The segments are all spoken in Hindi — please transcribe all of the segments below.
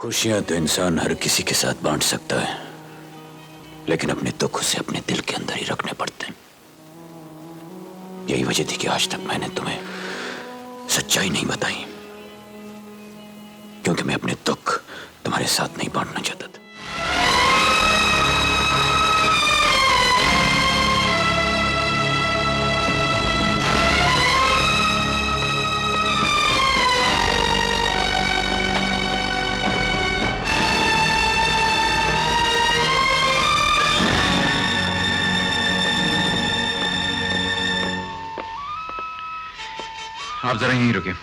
खुशियां तो इंसान हर किसी के साथ बांट सकता है, लेकिन अपने दुख उसे अपने दिल के अंदर ही रखने पड़ते हैं। यही वजह थी कि आज तक मैंने तुम्हें सच्चाई नहीं बताई, क्योंकि मैं अपने दुख तुम्हारे साथ नहीं बांटना चाहता था। आप जरा यहीं रुकिए।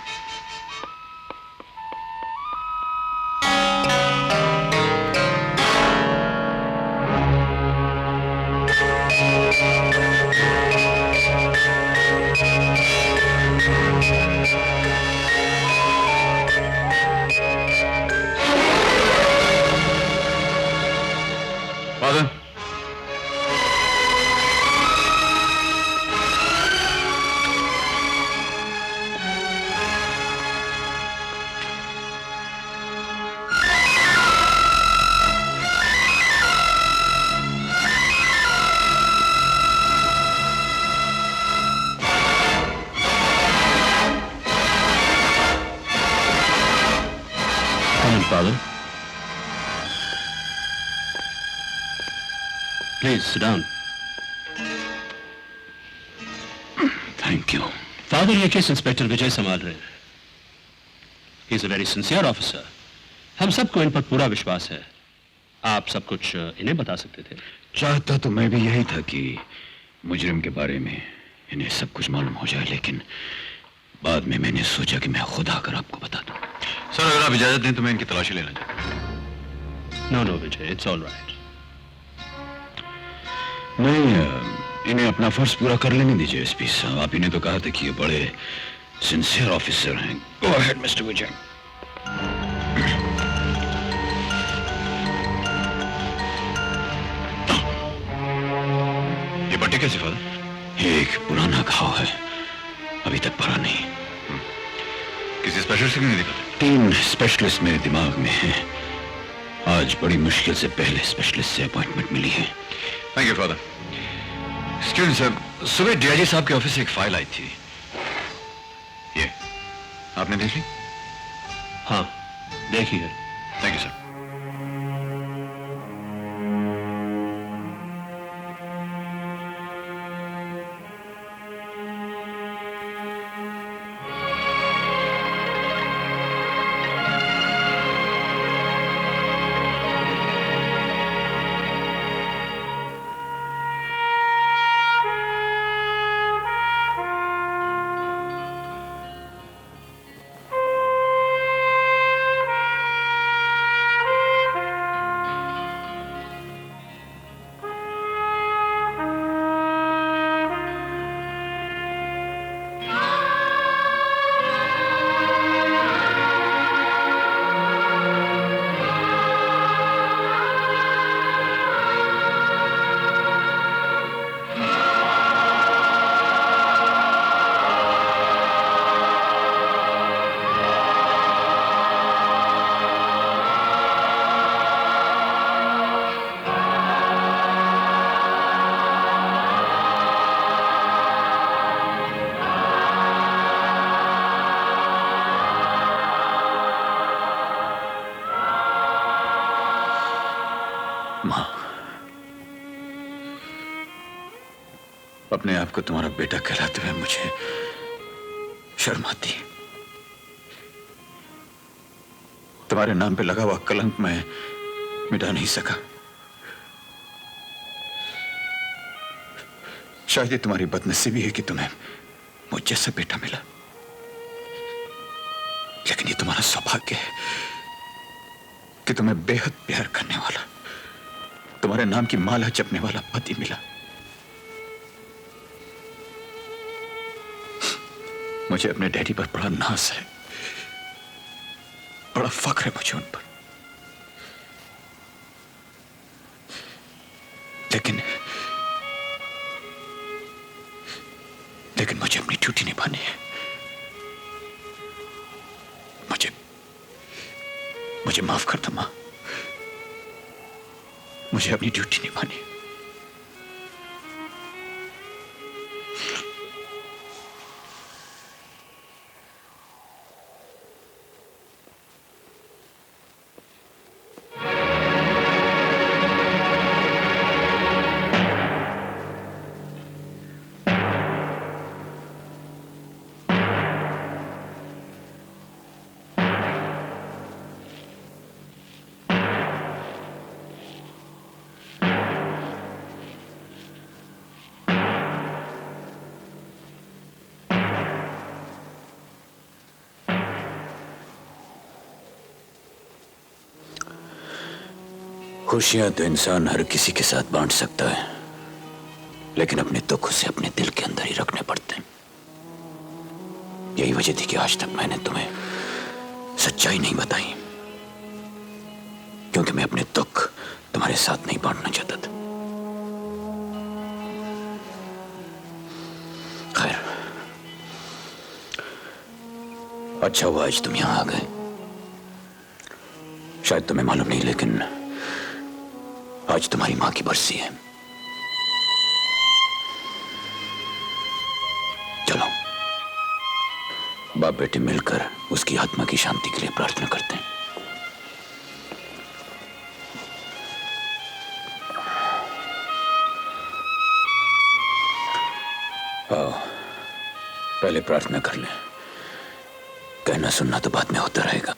Father, Father, please sit down. Thank you. Father, ये केस इंस्पेक्टर विजय संभाल रहे हैं। He is a very sincere officer. हम सबको इन पर पूरा विश्वास है। आप सब कुछ इन्हें बता सकते थे। चाहता तो मैं भी यही था कि मुजरिम के बारे में इन्हें सब कुछ मालूम हो जाए, लेकिन बाद में मैंने सोचा कि मैं खुद आकर आपको बता दूं। सर अगर आप इजाजत दें तो मैं इनकी तलाशी लेना चाहता हूं। No, no, Vijay, it's all right. नहीं, इन्हें अपना फर्ज पूरा कर लेने दीजिए एसपी साहब। आप इन्हें तो कहा था कि ये बड़े सिंसियर ऑफिसर हैं। गो अहेड मिस्टर विजय। ये पट्टी कैसे फादर? एक पुराना घाव है, अभी तक भरा नहीं। किसी स्पेशलिस्ट को नहीं दिखाते? 3 स्पेशलिस्ट मेरे दिमाग में हैं। आज बड़ी मुश्किल से पहले स्पेशलिस्ट से अपॉइंटमेंट मिली है। Thank you father. Excuse sir, सुबह डीआईजी साहब के ऑफिस से एक फाइल आई थी। ये आपने देख ली? हाँ, देखिए। Thank you sir. मां, अपने आप को तुम्हारा बेटा कहलाते हुए मुझे शर्म आती है। तुम्हारे नाम पे लगा हुआ कलंक मैं मिटा नहीं सका। शायद ये तुम्हारी बदनसीबी है कि तुम्हें मुझ जैसा बेटा मिला, लेकिन ये तुम्हारा सौभाग्य है कि तुम्हें बेहद प्यार करने वाला, तुम्हारे नाम की माला जपने वाला पति मिला। मुझे अपने डैडी पर बड़ा नाज है, बड़ा फख्र है मुझे उन पर, लेकिन मुझे अपनी ड्यूटी निभानी है। मुझे माफ कर दो मां, मुझे अपनी ड्यूटी निभानी है। खुशियां तो इंसान हर किसी के साथ बांट सकता है, लेकिन अपने दुख उसे अपने दिल के अंदर ही रखने पड़ते हैं। यही वजह थी कि आज तक मैंने तुम्हें सच्चाई नहीं बताई, क्योंकि मैं अपने दुख तुम्हारे साथ नहीं बांटना चाहता था। खैर, अच्छा हुआ आज तुम यहां आ गए। शायद तुम्हें मालूम नहीं, लेकिन आज तुम्हारी मां की बरसी है। चलो बाप बेटे मिलकर उसकी आत्मा की शांति के लिए प्रार्थना करते हैं। आओ, पहले प्रार्थना कर ले। कहना सुनना तो बाद में होता रहेगा।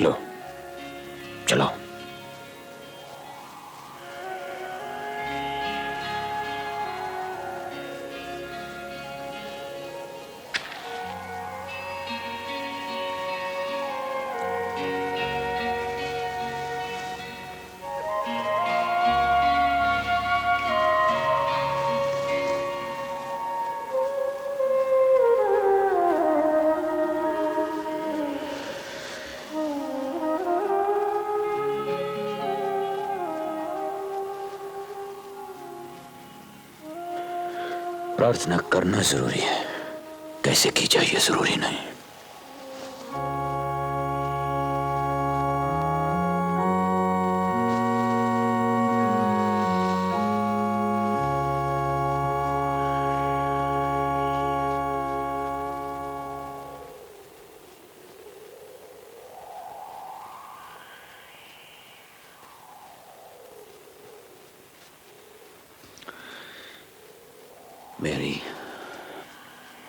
लो चलो। प्रार्थना करना जरूरी है, कैसे की जाए ये जरूरी नहीं। मेरी,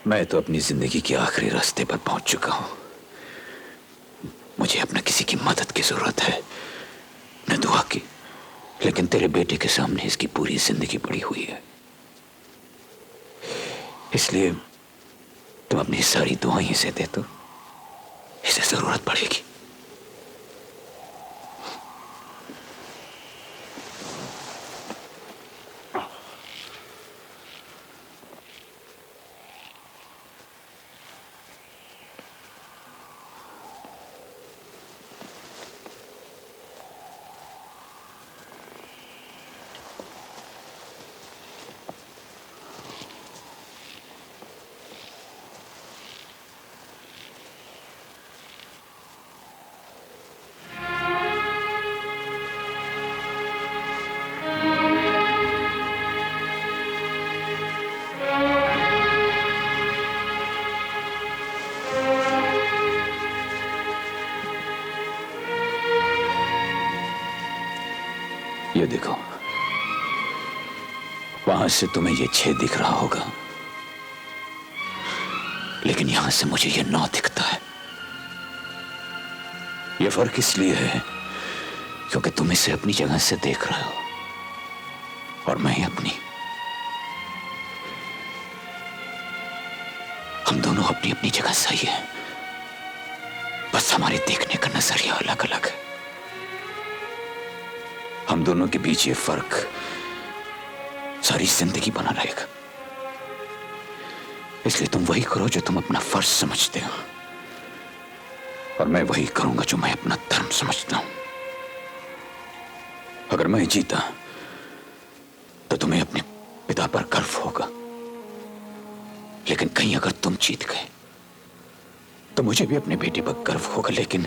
मैं तो अपनी जिंदगी के आखिरी रास्ते पर पहुंच चुका हूं। मुझे अपना किसी की मदद की जरूरत है, न दुआ की। लेकिन तेरे बेटे के सामने इसकी पूरी जिंदगी पड़ी हुई है, इसलिए तुम अपनी सारी दुआएं इसे दे दो, इसे जरूरत पड़ेगी। ये देखो, वहां से तुम्हें ये 6 दिख रहा होगा, लेकिन यहां से मुझे ये 9 दिखता है। ये फर्क इसलिए है क्योंकि तुम इसे अपनी जगह से देख रहे हो और मैं अपनी। हम दोनों अपनी अपनी जगह सही हैं, बस हमारे देखने का नजरिया अलग अलग है। हम दोनों के बीच ये फर्क सारी जिंदगी बना रहेगा। इसलिए तुम वही करो जो तुम अपना फर्ज समझते हो, और मैं वही करूंगा जो मैं अपना धर्म समझता हूं। अगर मैं जीता तो तुम्हें अपने पिता पर गर्व होगा, लेकिन कहीं अगर तुम जीत गए तो मुझे भी अपने बेटे पर गर्व होगा, लेकिन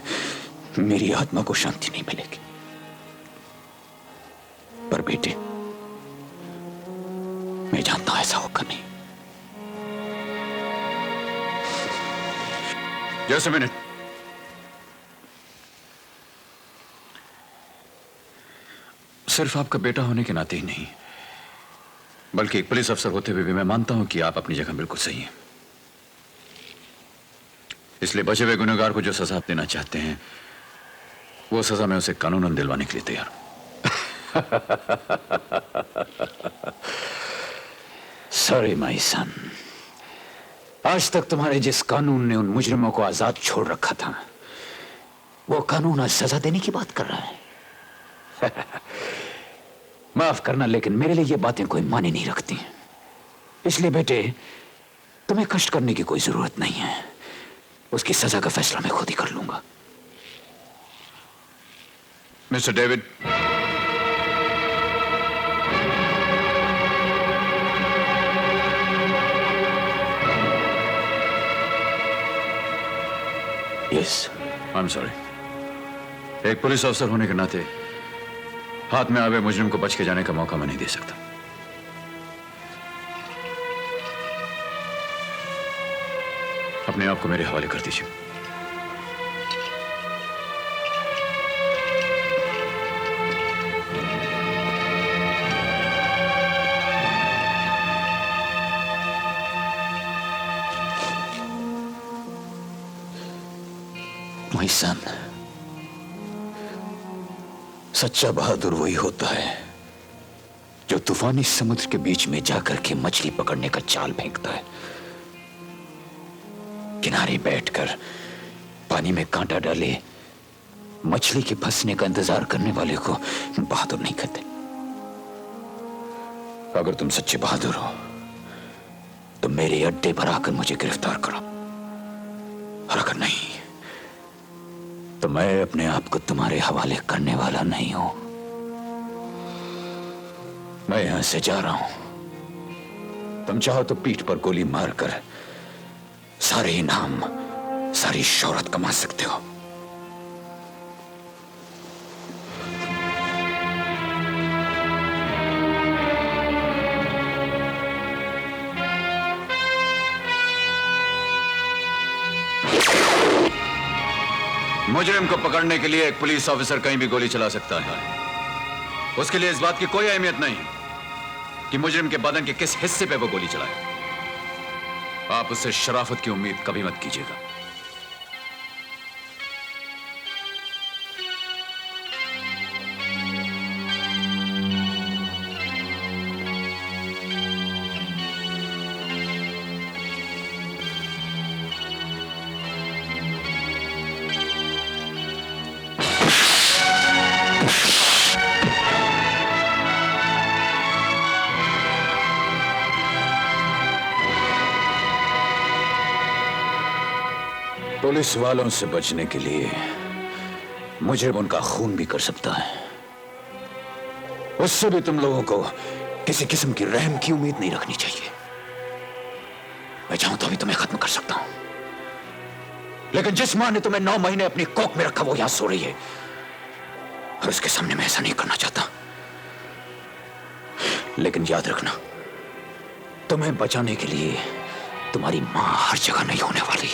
मेरी आत्मा को शांति नहीं मिलेगी। पर बेटे, मैं जानता हूं ऐसा होगा नहीं। Just a minute. सिर्फ आपका बेटा होने के नाते ही नहीं, बल्कि एक पुलिस अफसर होते हुए भी मैं मानता हूं कि आप अपनी जगह बिल्कुल सही हैं। इसलिए बचे हुए गुनहगार को जो सजा आप देना चाहते हैं, वो सजा मैं उसे कानूनन दिलवाने के लिए तैयार हूं। सॉरी माय सन, आज तक तुम्हारे जिस कानून ने उन मुजरिमों को आजाद छोड़ रखा था, वो कानून आज सजा देने की बात कर रहा है। माफ करना, लेकिन मेरे लिए ये बातें कोई माने नहीं रखती। इसलिए बेटे, तुम्हें कष्ट करने की कोई जरूरत नहीं है। उसकी सजा का फैसला मैं खुद ही कर लूंगा। Mister David, yes, I am sorry. एक पुलिस अफसर होने के नाते हाथ में आवे मुजरिम को बच के जाने का मौका मैं नहीं दे सकता। अपने आप को मेरे हवाले कर दीजिए। माय सन, सच्चा बहादुर वही होता है जो तूफानी समुद्र के बीच में जाकर के मछली पकड़ने का जाल फेंकता है। किनारे बैठकर पानी में कांटा डाले मछली के फंसने का इंतजार करने वाले को बहादुर नहीं कहते। अगर तुम सच्चे बहादुर हो तो मेरे अड्डे पर आकर मुझे गिरफ्तार करो, और अगर नहीं तो मैं अपने आप को तुम्हारे हवाले करने वाला नहीं हूं। मैं यहां से जा रहा हूं। तुम चाहो तो पीठ पर गोली मारकर सारे इनाम, सारी शोहरत कमा सकते हो। मुजरिम को पकड़ने के लिए एक पुलिस ऑफिसर कहीं भी गोली चला सकता है। उसके लिए इस बात की कोई अहमियत नहीं कि मुजरिम के बदन के किस हिस्से पे वो गोली चलाए। आप उससे शराफत की उम्मीद कभी मत कीजिएगा। पुलिस वालों से बचने के लिए मुजरिम उनका खून भी कर सकता है। उससे भी तुम लोगों को किसी किस्म की रहम की उम्मीद नहीं रखनी चाहिए। मैं चाहूं तो अभी तुम्हें खत्म कर सकता हूं, लेकिन जिस मां ने तुम्हें 9 महीने अपनी कोख में रखा वो यहां सो रही है, और उसके सामने मैं ऐसा नहीं करना चाहता। लेकिन याद रखना, तुम्हें बचाने के लिए तुम्हारी मां हर जगह नहीं होने वाली।